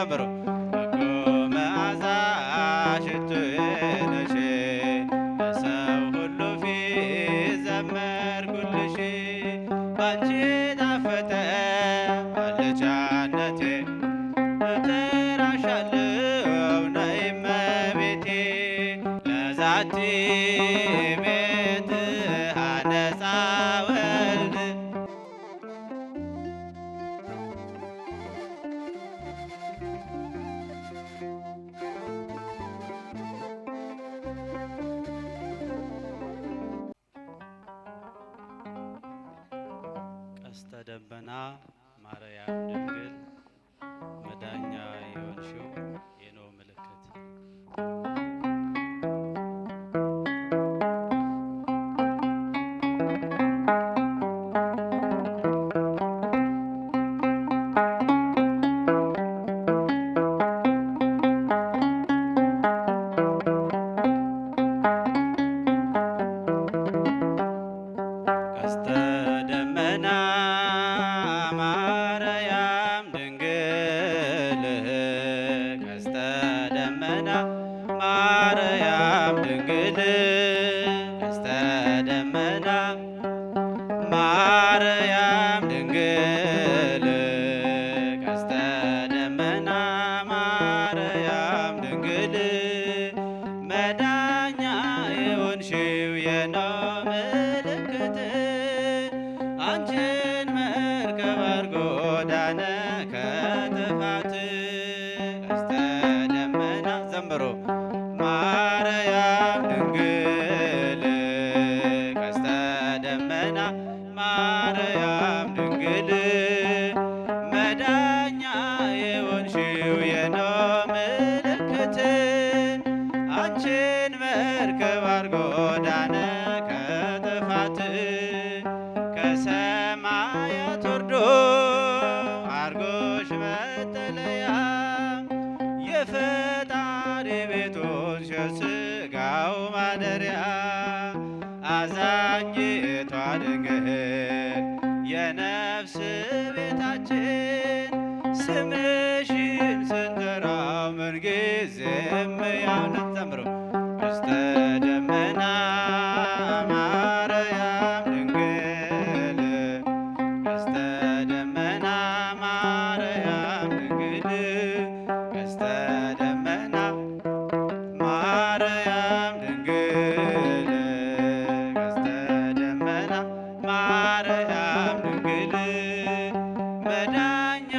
ዘምሩ። በጎ መዓዛ ሽቱዬ ነሽ በሰው ሁሉ ፊት ዘመርኩልሽ ባንቺ ጣፈጠ አልጫነቴ እጠራሻለሁ ነይ እመቤቴ ለዛቲ ቤት አነጻ ወልድ ቀስተ ደመና ማርያም ድንግል መዳኛ የሆንሽው የኖህ ምልክት ቀስተ ደመና ማርያም ድንግል ቀስተ ደመና ማርያም ድንግል ቀስተ ደመና ማርያም ድንግል ቀስተ ደመና ማርያም ድንግል መዳኛ የሆንሽው የኖህ ምልክት አንቺን መርከብ አድርጎ ዳነ ከጥፋት ቀስተ ደመና ዘምሮ ማርያም ድንግል ቀስተ ደመና ማርያም ድንግል መዳኛ የሆንሽው የኖህ ምልክት አንቺን መርከብ አድርጎ ዳነ ከጥፋት ከሰማያት ወርዶ አርጎሽ መጠለያ የፈጣሪ ቤቶች የሥጋው ማደሪያ አዛኝቷ ድንግል የነፍስ ቤታችን ስምሽን ስንጠራው ምንጊዜም ያው ነን ዘምሩ ቀስተ ደመና ማርያም ድንግል ቀስተ ደመና ማርያም ድንግል ቀስተ ደመና ማርያም ድንግል ቀስተ ደመና ማርያም ድንግል መዳኛ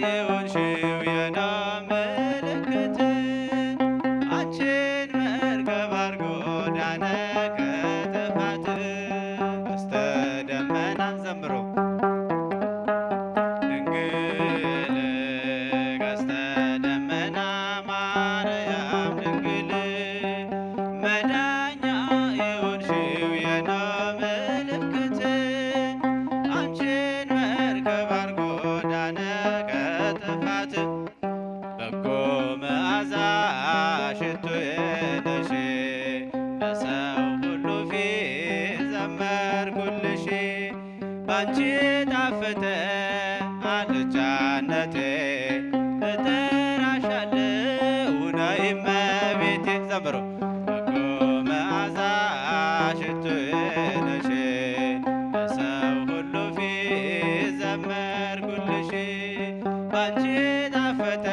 የሆንሽው የኖህ ምልክት አንቺን መርከብ አድርጎ ዳነ ከጥፋት ቀስተ ደመና ዘምሮ ድንግል ቀስተ ደመና ማርያም ድንግል መዳኛ የሆንሽው የኖህ ምልክት አንቺን መርከብ አድርጎ ዳነ ከጥፋት በጎ መዓዛ ሽቱዬ ነሽ በሰው ሁሉ ፊት ዘመርኩልሽ ባንቺ ጣፈጠ አልጫነቴ እጠራሻለሁ ነይ እመቤቴ ዘምሩ በጎ መዓዛ ሽቱዬ ነሽ በሰው ሁሉ ፊት ዘመርኩልሽ ባንቺ ጣፈጠ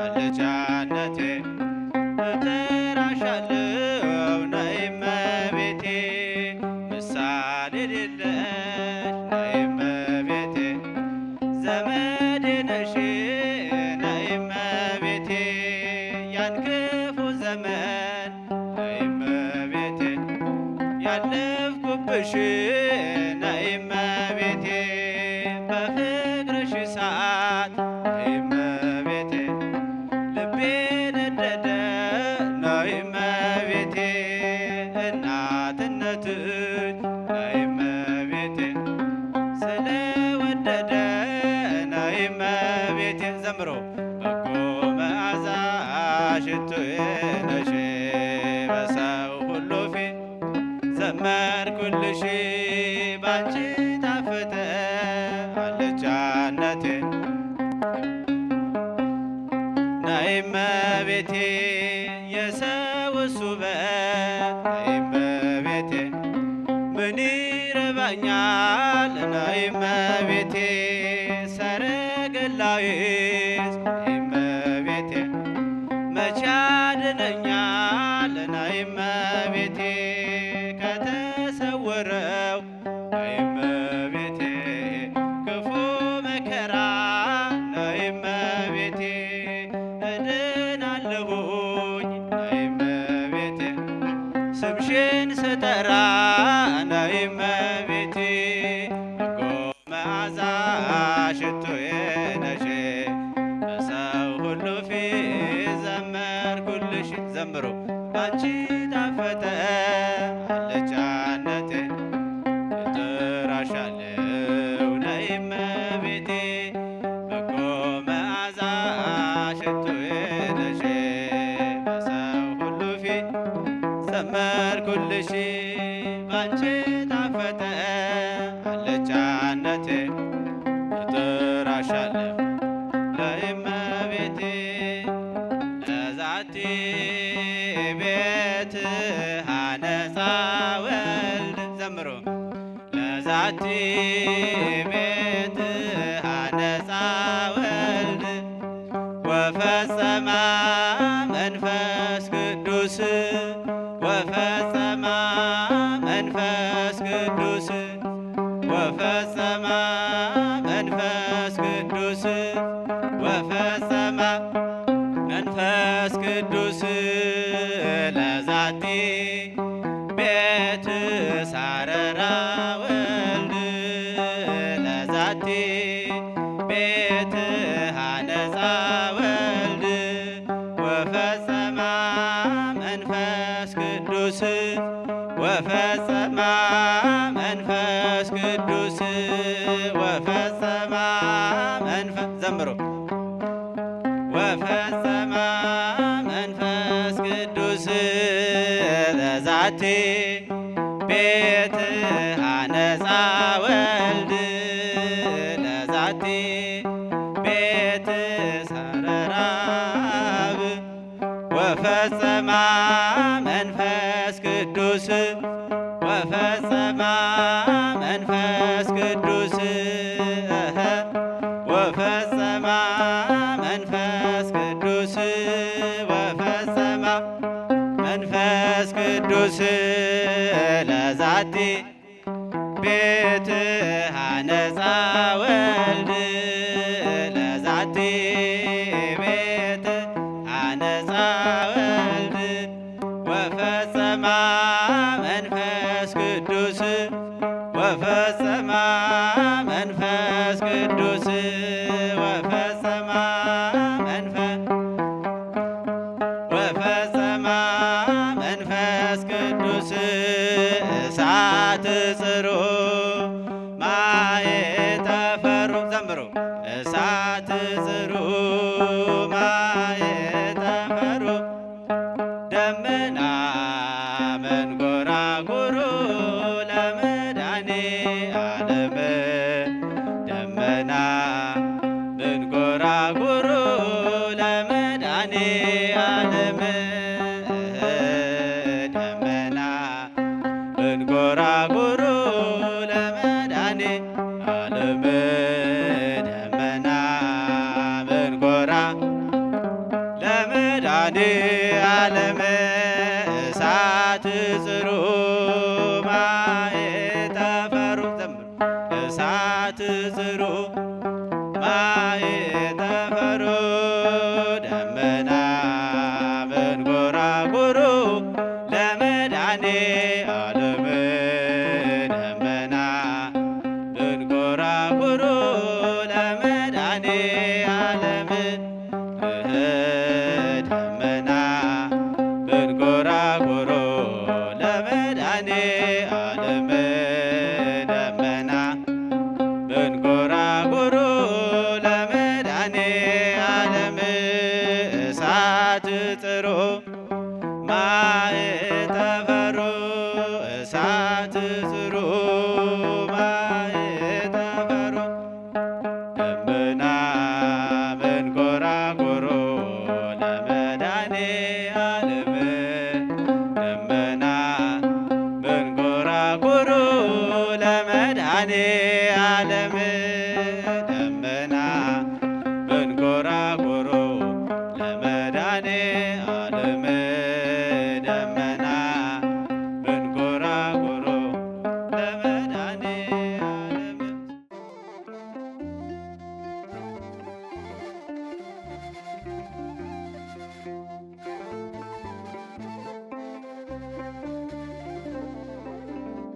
አልጫነቴ እጠራሻለሁ ነይ እመቤቴ ምሳሌ የሌለሽ ነይ እመቤቴ ዘመዴ ነሽ ነይ እመቤቴ ያን ክፉ ዘመን ነይ እመቤቴ ያለፍኩብሽ ነይ እመቤቴ በፍቅርሽ እሳት ነይ እመቤቴ ልቤ ነደደ ነይ እመቤቴ እናትነትሽ ነይ እመቤቴ ስለወደደ ነይ እመቤቴ ዘምሮ በጎ መዓዛ ሽቱዬ ነሽ በሰው ሁሉ ፊት ዘመርኩልሽ ባንቺ ጣፈጠ አልጫነቴ እመቤቴ የሰውስ ውበት ነይ እመቤቴ ምን ይረባኛል ነይ እመቤቴ ሰረገላዬስ ነይ እመቤቴ መቼ ያድነኛል ነይ እመቤቴ ከተሰወረው ነይ እመቤቴ ክፉ መከራ ነይ እመቤቴ እድናለሁኝ ነይ እመቤቴ ስምሽን ስጠራ ነይ እመቤቴ በጎ መዓዛ ሽቶዬ ነሽ በሰው ሁሉ ፊት ዘመርኩልሽ ዘምሮ ባንቺ ጣፈጠ አልጫነቴ እጠራሻለሁ ነይ እመቤቴ በጎ መዓዛ ሽቶዬ ነሽ በሰው ሁሉ ፊት ዘመርኩልሽ ባንቺ ጣፈጠ አልጫነቴ እጠራሻለሁ ነይ እመቤቴ ለዛቲ ቤት ሀነፃ ወልድ ዘምሮ ለዛቲ ቤት ሀነፃ ወልድ ወፈጸማ መንፈስ ቅዱስ ወፈጸማ መንፈስ ቅዱስ ወፈጸማ መንፈስ ቅዱስ ወፈጸማ መንፈስ ቅዱስ ለዛቲ ቤት ሳረራ ወልድ ለዛቲ ቤት ሀነፃ ወልድ ወፈጸማ መንፈስ ቅዱስ ወፈጸማ መንፈስ ቅዱስ ወፈጸማ መንፈስ ዘምሮ ወፈጸማ መንፈስ ቅዱስ ለዛቲ ቤት ሀነፃ ወልድ ለዛቲ ቤት ሳረራብ ወፈጸማ መንፈስ ቅዱስ ወፈጸማ መንፈስ ቅዱስ ወፈጸማ መንፈስ ቅዱስ ወፈጸማ መንፈስ ቅዱስ ለዛቲ ቤት ሀነፃ ወልድ ለዛቲ ቤት ሀነፃ ወልድ ወፈጸማ መንፈስ ቅዱስ ወፈጸማ መንፈስ ቅዱስ ወፈጸማ ወፈጸማ መንፈስ ቅዱስ እሳት ጽሩ ማየጠፈሩ ዘምሩ እሳት ጽሩ ማየጠፈሩ ደመና መንጎራጉሩ ለመድኃኔ ዓለም ደመና መንጎራጉሩ ለመድኃኔ ዓለም ደመና መንጎራጉሩ ለመድኃኔ ዓለም ደመና መንጎራ ለመድኃኔ ዓለም እሳት ጽሩ ማየጠፈሩ ዘምሩ እሳት ጽሩ ማየጠፈሩ ደመና መንጎራጉሩ ለመድኃኔ ዓለም ደመና መንጎራጉሩ ለመድኃኔ ዓለም ደመና መንጎራጉሩ ለመድኃኔ ዓለም ደመና መንጎራጉሩ ለመድኃኔ ዓለም እሳት ጥሩ ማየጠፈሩ እሳት ጽሩ ማየጠፈሩ ደመና መንጎራጉሩ ለመድኃኔ ዓለም